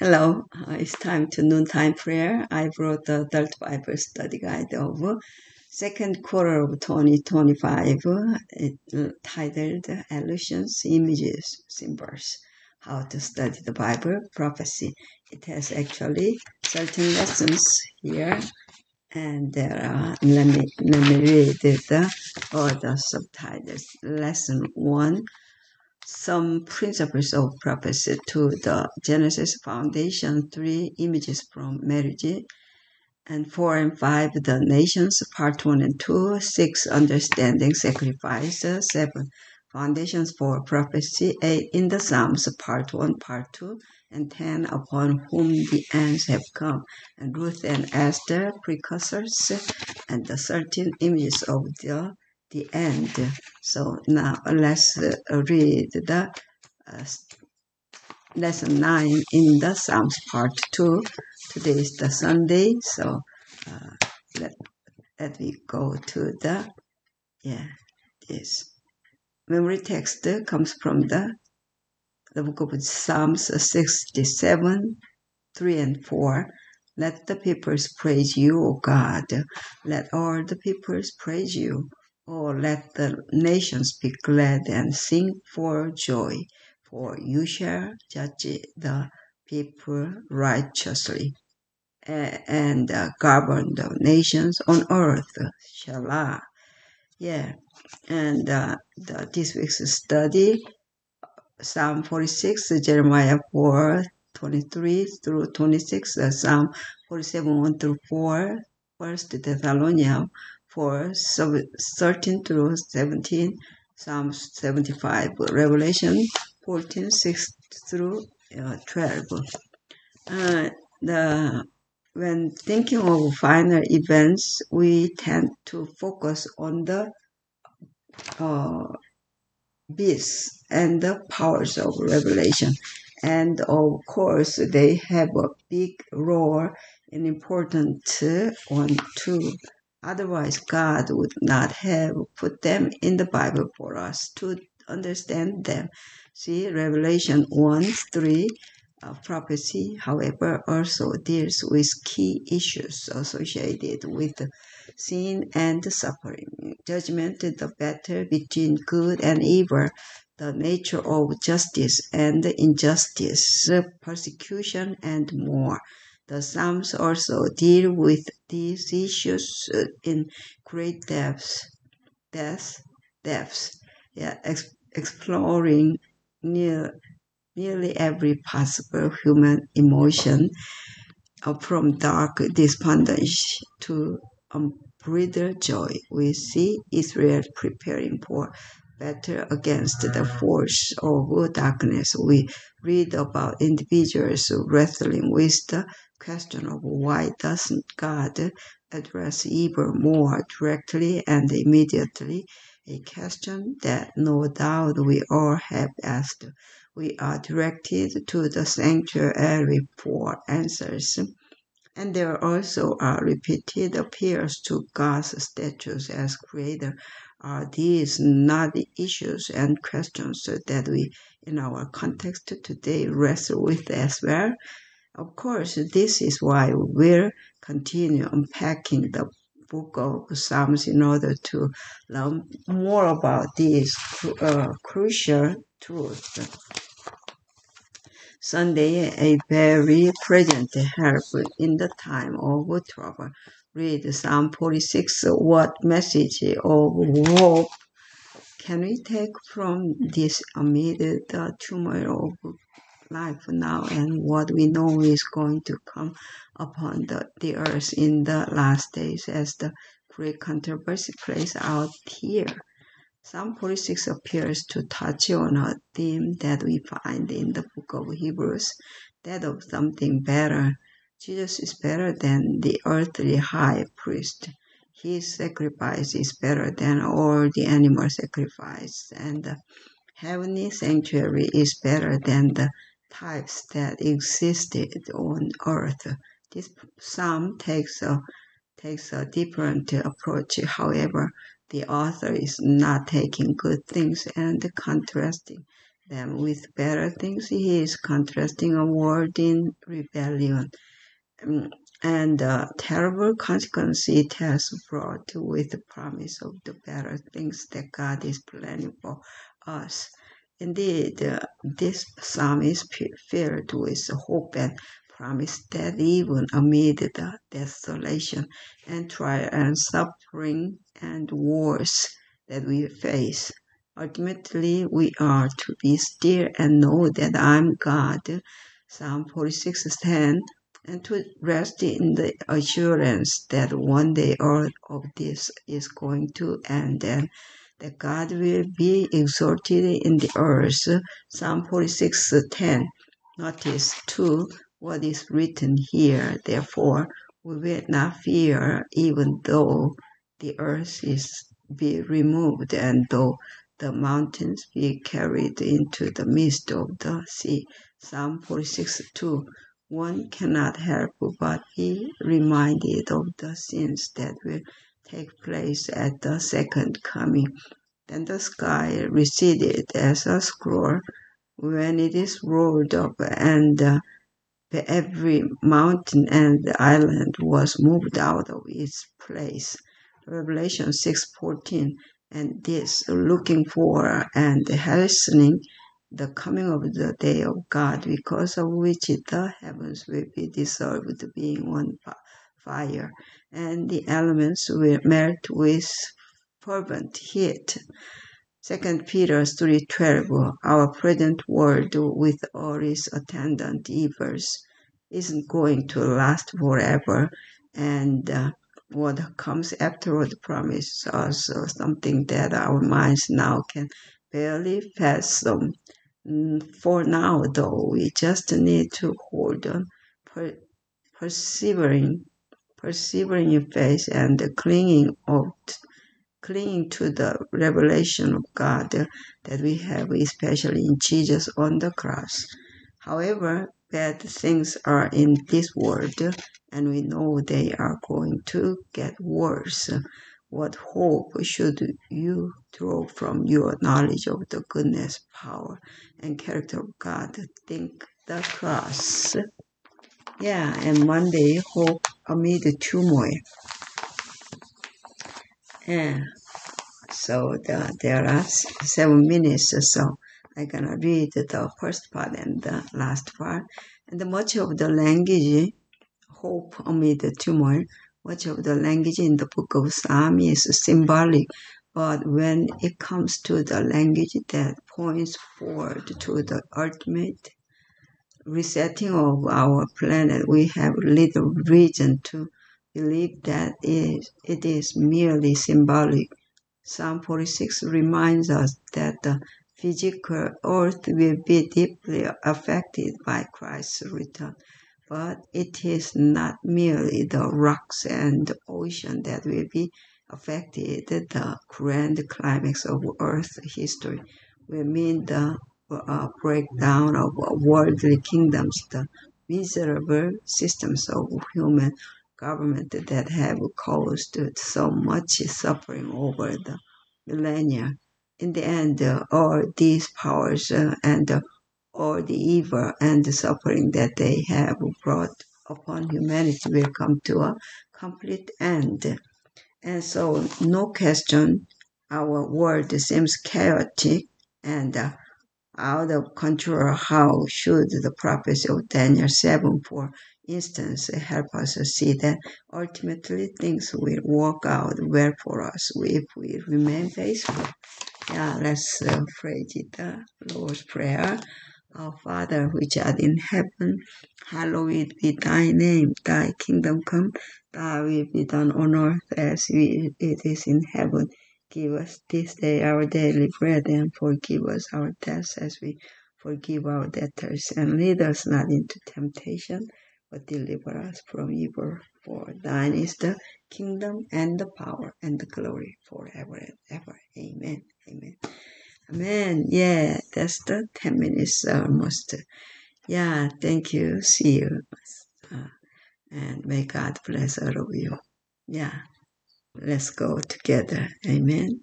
Hello, it's time to noontime prayer. I brought the Adult Bible Study Guide of second quarter of 2025, titled Allusions, Images, Symbols, How to Study the Bible, Prophecy. It has actually certain lessons here, and there are, let me read the subtitles. Lesson 1, some principles of prophecy. 2, the Genesis foundation. 3, images from marriage. And 4 and 5, the nations, part 1 and 2. 6, understanding sacrifice. 7, foundations for prophecy. 8, in the Psalms, part 1, part 2. And 10, upon whom the ends have come. And Ruth and Esther, precursors. And the 13 images of the end. So now let's read the lesson 9 in the Psalms part 2. Today is the Sunday, so let me go to this memory text comes from the book of Psalms 67, 3 and 4. Let the peoples praise you, O God. Let all the peoples praise you. Oh, let the nations be glad and sing for joy. For you shall judge the people righteously and govern the nations on earth. Shalah. Yeah. And this week's study, Psalm 46, Jeremiah 4, 23 through 26, Psalm 47, 1 through 4, 1 Thessalonians 4, 13 through 17, Psalm 75, Revelation 14, 6 through 12. When thinking of final events, we tend to focus on the beasts and the powers of revelation. And of course, they have a big role, an important one too. Otherwise, God would not have put them in the Bible for us to understand them. See, Revelation 1, 3, prophecy, however, also deals with key issues associated with sin and suffering, judgment, the battle between good and evil, the nature of justice and injustice, persecution, and more. The Psalms also deal with these issues in great depths, exploring nearly every possible human emotion, from dark despondency to unbridled joy. We see Israel preparing for battle against the force of darkness. We read about individuals wrestling with the question of why doesn't God address evil more directly and immediately, a question that no doubt we all have asked. We are directed to the sanctuary for answers, and there also are repeated appeals to God's statues as creator. Are these not the issues and questions that we, in our context today, wrestle with as well? Of course, this is why we'll continue unpacking the book of Psalms in order to learn more about these crucial truths. Sunday, a very present help in the time of trouble. Read Psalm 46. What message of hope can we take from this amid the turmoil of life now, and what we know is going to come upon the earth in the last days as the great controversy plays out here? Psalm 46 appears to touch on a theme that we find in the book of Hebrews, that of something better. Jesus is better than the earthly high priest. His sacrifice is better than all the animal sacrifice, and the heavenly sanctuary is better than the types that existed on earth. This psalm takes a different approach. However, the author is not taking good things and contrasting them with better things. He is contrasting a world in rebellion and the terrible consequence it has brought with the promise of the better things that God is planning for us. Indeed, this psalm is filled with hope and promise that even amid the desolation and trial and suffering and wars that we face, ultimately we are to be still and know that I'm God. Psalm 46:10, and to rest in the assurance that one day all of this is going to end and that God will be exalted in the earth. Psalm 46:10. Notice too what is written here. Therefore, we will not fear, even though the earth is be removed and though the mountains be carried into the midst of the sea. Psalm 46:2. One cannot help but be reminded of the sins that will take place at the second coming. Then the sky receded as a scroll when it is rolled up, and every mountain and island was moved out of its place. Revelation 6:14. And this, looking for and hastening the coming of the day of God, because of which the heavens will be dissolved, being on fire, and the elements will melt with fervent heat. 2 Peter 3:12. Our present world, with all its attendant evils, isn't going to last forever, and what comes afterward promises us something that our minds now can barely fathom. For now, though, we just need to hold on, persevering in faith and clinging to the revelation of God that we have, especially in Jesus on the cross. However, bad things are in this world, and we know they are going to get worse. What hope should you draw from your knowledge of the goodness, power, and character of God? Think the cross. Yeah, and Monday, hope amid turmoil. Yeah. So there are 7 minutes, so I'm gonna read the first part and the last part. And much of the language, hope amid the turmoil, much of the language in the book of Psalms is symbolic, but when it comes to the language that points forward to the ultimate resetting of our planet, we have little reason to believe that it is merely symbolic. Psalm 46 reminds us that the physical earth will be deeply affected by Christ's return, but it is not merely the rocks and the ocean that will be affected. The grand climax of Earth history will mean the breakdown of worldly kingdoms, the miserable systems of human government that have caused so much suffering over the millennia. In the end, all these powers and all the evil and the suffering that they have brought upon humanity will come to a complete end. And so, no question, our world seems chaotic and out of control. How should the prophecy of Daniel 7, for instance, help us see that ultimately things will work out well for us if we remain faithful? Yeah, let's pray the Lord's Prayer. Our Father, which art in heaven, hallowed be thy name. Thy kingdom come, thy will be done on earth as it is in heaven. Give us this day our daily bread, and forgive us our debts as we forgive our debtors. And lead us not into temptation, but deliver us from evil. For thine is the kingdom and the power and the glory forever and ever. Amen. Amen. Amen. Yeah, that's the 10 minutes almost. Yeah, thank you. See you. And may God bless all of you. Yeah, let's go together. Amen.